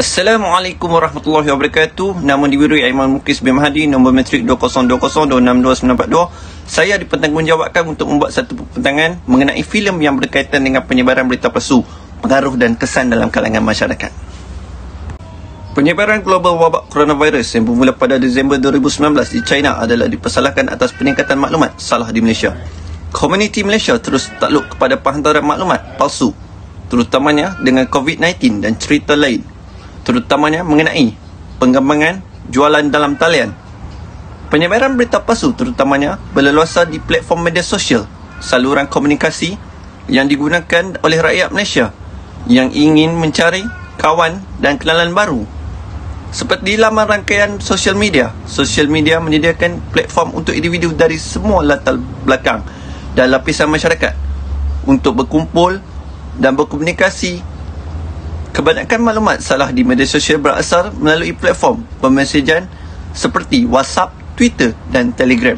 Assalamualaikum warahmatullahi wabarakatuh. Nama diberi Aiman Mukis bin Mahdi, nombor matrik 2020262942. Saya dipertanggungjawabkan untuk membuat satu perbincangan mengenai filem yang berkaitan dengan penyebaran berita palsu, pengaruh dan kesan dalam kalangan masyarakat. Penyebaran global wabak coronavirus yang bermula pada Disember 2019 di China adalah dipersalahkan atas peningkatan maklumat salah di Malaysia. Komuniti Malaysia terus takluk kepada penghantaran maklumat palsu, terutamanya dengan COVID-19 dan cerita lain, terutamanya mengenai pengembangan jualan dalam talian. Penyebaran berita palsu terutamanya berleluasa di platform media sosial, saluran komunikasi yang digunakan oleh rakyat Malaysia yang ingin mencari kawan dan kenalan baru. Seperti laman rangkaian sosial media menyediakan platform untuk individu dari semua latar belakang dan lapisan masyarakat untuk berkumpul dan berkomunikasi. Kebanyakan maklumat salah di media sosial berasal melalui platform pemesejan seperti WhatsApp, Twitter dan Telegram.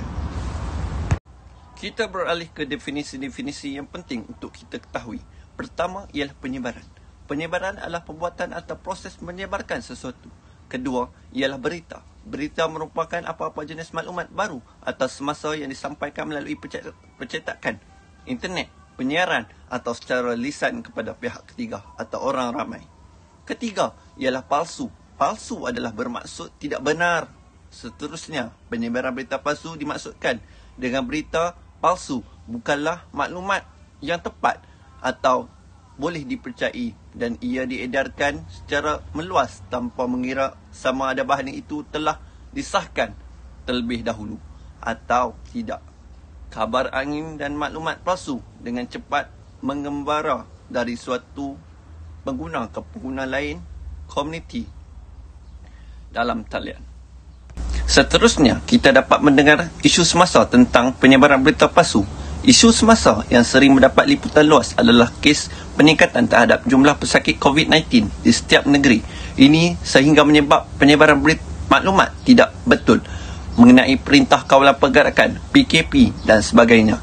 Kita beralih ke definisi-definisi yang penting untuk kita ketahui. Pertama ialah penyebaran. Penyebaran adalah perbuatan atau proses menyebarkan sesuatu. Kedua ialah berita. Berita merupakan apa-apa jenis maklumat baru atau semasa yang disampaikan melalui percetakan, internet, penyiaran atau secara lisan kepada pihak ketiga atau orang ramai. Ketiga ialah palsu. Palsu adalah bermaksud tidak benar. Seterusnya, penyebaran berita palsu dimaksudkan dengan berita palsu bukanlah maklumat yang tepat atau boleh dipercayai dan ia diedarkan secara meluas tanpa mengira sama ada bahan itu telah disahkan terlebih dahulu atau tidak. Kabar angin dan maklumat palsu dengan cepat mengembara dari suatu pengguna ke pengguna lain komuniti dalam talian. Seterusnya, kita dapat mendengar isu semasa tentang penyebaran berita palsu. Isu semasa yang sering mendapat liputan luas adalah kes peningkatan terhadap jumlah pesakit COVID-19 di setiap negeri. Ini sehingga menyebab penyebaran maklumat tidak betul mengenai Perintah Kawalan Pergerakan, PKP dan sebagainya.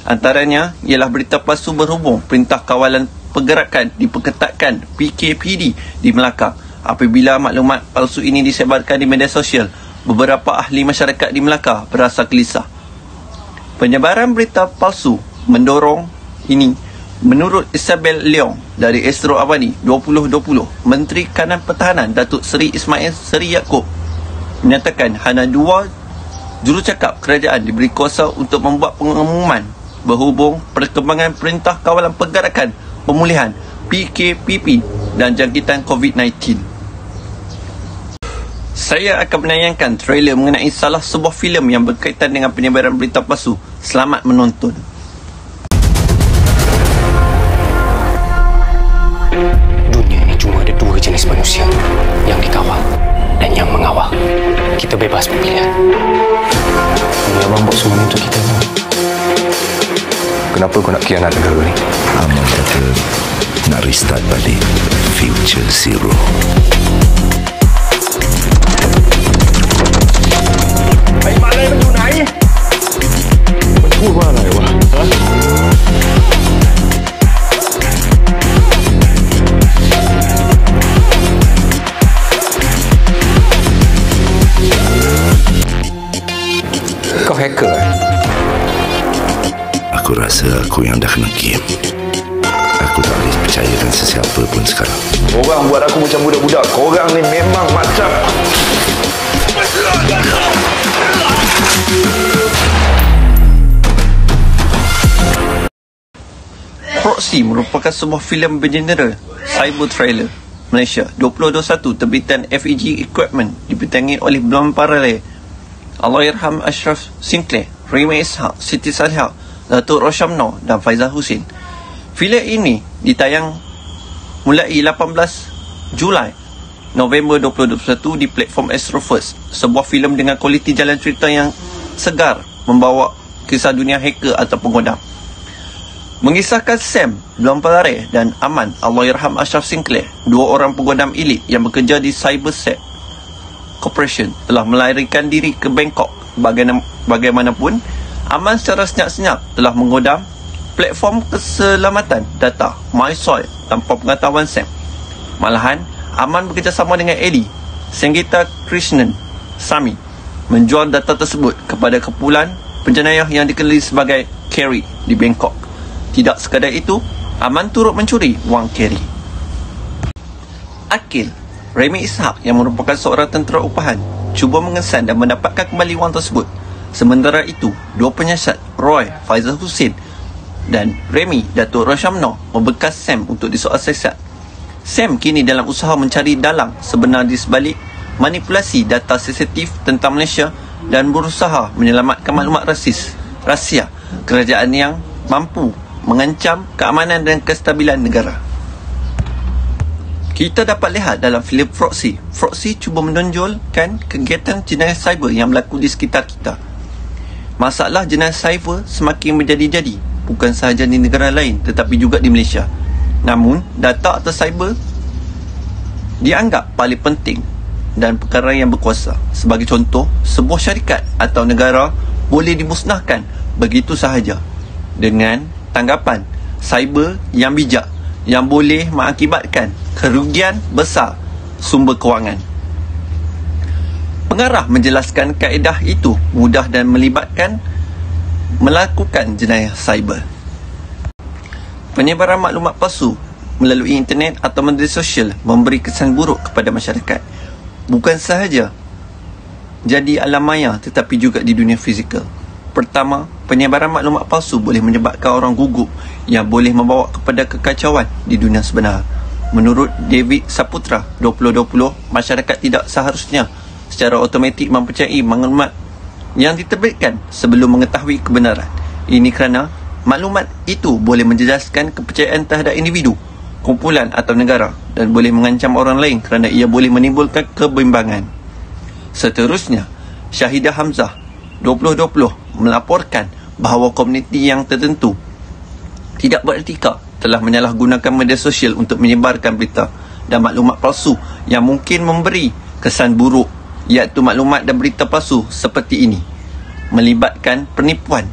Antaranya ialah berita palsu berhubung Perintah Kawalan Pergerakan diperketatkan PKPD di Melaka. Apabila maklumat palsu ini disebarkan di media sosial, beberapa ahli masyarakat di Melaka berasa gelisah. Penyebaran berita palsu mendorong ini. Menurut Isabel Leong dari Astro Abadi 2020, Menteri Kanan Pertahanan Datuk Seri Ismail Seri Yaakob menyatakan hanya 2 jurucakap kerajaan diberi kuasa untuk membuat pengumuman berhubung perkembangan Perintah Kawalan Pergerakan Pemulihan PKPP dan jangkitan COVID-19. Saya akan menayangkan trailer mengenai salah sebuah filem yang berkaitan dengan penyebaran berita palsu. Selamat menonton. Dunia ini cuma ada 2 jenis manusia, yang dikawal dan yang mengawal. Kita bebas pemilihan. Ini abang buat semua untuk kita. Kenapa kau nak khianat negara ni? Abang kata nak restart balik Future Zero. Hãy mà lên chỗ này. Mình thua qua này quá. Hả? Kau hacker eh? Aku rasa aku yang dah kena game. Aku tak boleh percaya dengan sesiapa pun sekarang. Korang buat aku macam budak-budak. Korang ni memang macam... Proxy merupakan sebuah filem bergenre cyber thriller Malaysia 2021 terbitan FEG Equipment, dibintangi oleh Blom Parale, Allahyarham Ashraf Sinclair, Rima Ishaq, Siti Salihah, Datuk Roshamno dan Faizal Husin. Filem ini ditayang mulai 18 Julai November 2021 di platform Astro First. Sebuah filem dengan kualiti jalan cerita yang segar, membawa kisah dunia hacker atau penggodam. Mengisahkan Sam Blampalare dan Aman Allahyarham Ashraf Sinclair, 2 orang penggodam elit yang bekerja di Cyberset Corporation, telah melarikan diri ke Bangkok. Bagaimanapun, Aman secara senyap-senyap telah menggodam platform keselamatan data MySoil tanpa pengetahuan Sam. Malahan, Aman bekerjasama dengan Eddie Senggita Krishnan Sami menjual data tersebut kepada kumpulan penjenayah yang dikenali sebagai Kerry di Bangkok. Tidak sekadar itu, Aman turut mencuri wang Kerry. Akil Remy Ishak yang merupakan seorang tentera upahan cuba mengesan dan mendapatkan kembali wang tersebut. Sementara itu, dua penyiasat Roy Faizal Hussein dan Remy Datuk Roshamno membekas Sam untuk disoal siasat. Sam kini dalam usaha mencari dalang sebenar di sebalik manipulasi data sensitif tentang Malaysia dan berusaha menyelamatkan maklumat rahsia kerajaan yang mampu mengancam keamanan dan kestabilan negara. Kita dapat lihat dalam filem Proxy. Proxy cuba menonjolkan kegiatan jenayah cyber yang berlaku di sekitar kita. Masalah jenayah cyber semakin menjadi-jadi, bukan sahaja di negara lain tetapi juga di Malaysia. Namun, data atau cyber dianggap paling penting dan perkara yang berkuasa. Sebagai contoh, sebuah syarikat atau negara boleh dimusnahkan begitu sahaja dengan tanggapan cyber yang bijak yang boleh mengakibatkan kerugian besar sumber kewangan. Pengarah menjelaskan kaedah itu mudah dan melibatkan melakukan jenayah cyber. Penyebaran maklumat palsu melalui internet atau media sosial memberi kesan buruk kepada masyarakat. Bukan sahaja jadi alam maya tetapi juga di dunia fizikal. Pertama, penyebaran maklumat palsu boleh menyebabkan orang gugup yang boleh membawa kepada kekacauan di dunia sebenar. Menurut David Saputra 2020, masyarakat tidak seharusnya secara automatik mempercayai maklumat yang diterbitkan sebelum mengetahui kebenaran. Ini kerana maklumat itu boleh menjejaskan kepercayaan terhadap individu, kumpulan atau negara dan boleh mengancam orang lain kerana ia boleh menimbulkan kebimbangan. Seterusnya, Syahidah Hamzah 2020 melaporkan bahawa komuniti yang tertentu tidak beretika telah menyalahgunakan media sosial untuk menyebarkan berita dan maklumat palsu yang mungkin memberi kesan buruk, iaitu maklumat dan berita palsu seperti ini melibatkan penipuan,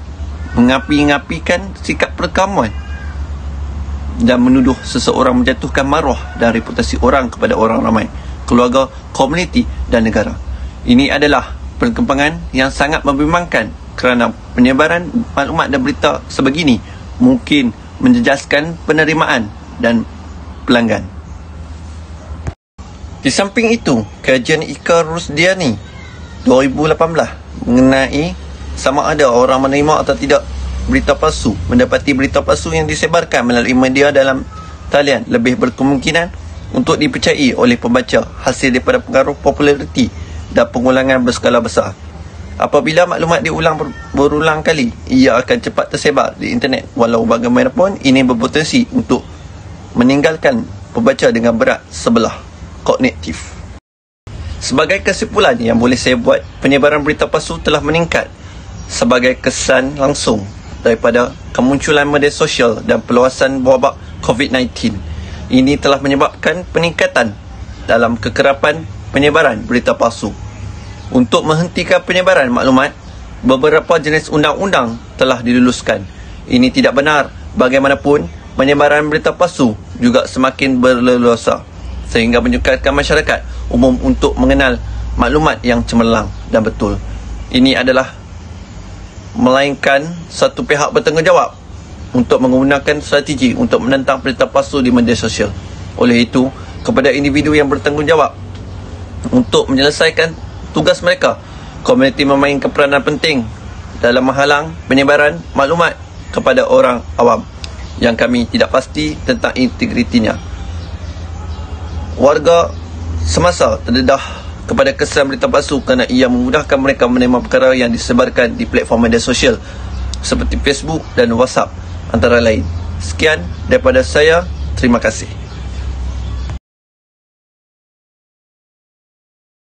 mengapi-ngapikan sikap perekaman dan menuduh seseorang menjatuhkan maruah dan reputasi orang kepada orang ramai, keluarga, komuniti dan negara. Ini adalah perkembangan yang sangat membimbangkan kerana penyebaran maklumat dan berita sebegini mungkin menjejaskan penerimaan dan pelanggan. Di samping itu, kajian Ika Rusdiani 2018 mengenai sama ada orang menerima atau tidak berita palsu mendapati berita palsu yang disebarkan melalui media dalam talian lebih berkemungkinan untuk dipercayai oleh pembaca hasil daripada pengaruh populariti dan pengulangan berskala besar. Apabila maklumat diulang berulang kali, ia akan cepat tersebar di internet. Walau bagaimanapun, ini berpotensi untuk meninggalkan pembaca dengan berat sebelah kognitif. Sebagai kesimpulan yang boleh saya buat, penyebaran berita palsu telah meningkat sebagai kesan langsung daripada kemunculan media sosial dan perluasan wabak COVID-19. Ini telah menyebabkan peningkatan dalam kekerapan penyebaran berita palsu. Untuk menghentikan penyebaran maklumat, beberapa jenis undang-undang telah diluluskan. Ini tidak benar. Bagaimanapun, penyebaran berita palsu juga semakin berleluasa sehingga menyukarkan masyarakat umum untuk mengenal maklumat yang cemerlang dan betul. Ini adalah melainkan satu pihak bertanggungjawab untuk menggunakan strategi untuk menentang berita palsu di media sosial. Oleh itu, kepada individu yang bertanggungjawab untuk menyelesaikan tugas mereka, komuniti memainkan peranan penting dalam menghalang penyebaran maklumat kepada orang awam yang kami tidak pasti tentang integritinya. Warga semasa terdedah kepada kesan berita palsu kerana ia memudahkan mereka menerima perkara yang disebarkan di platform media sosial seperti Facebook dan WhatsApp antara lain. Sekian daripada saya, terima kasih.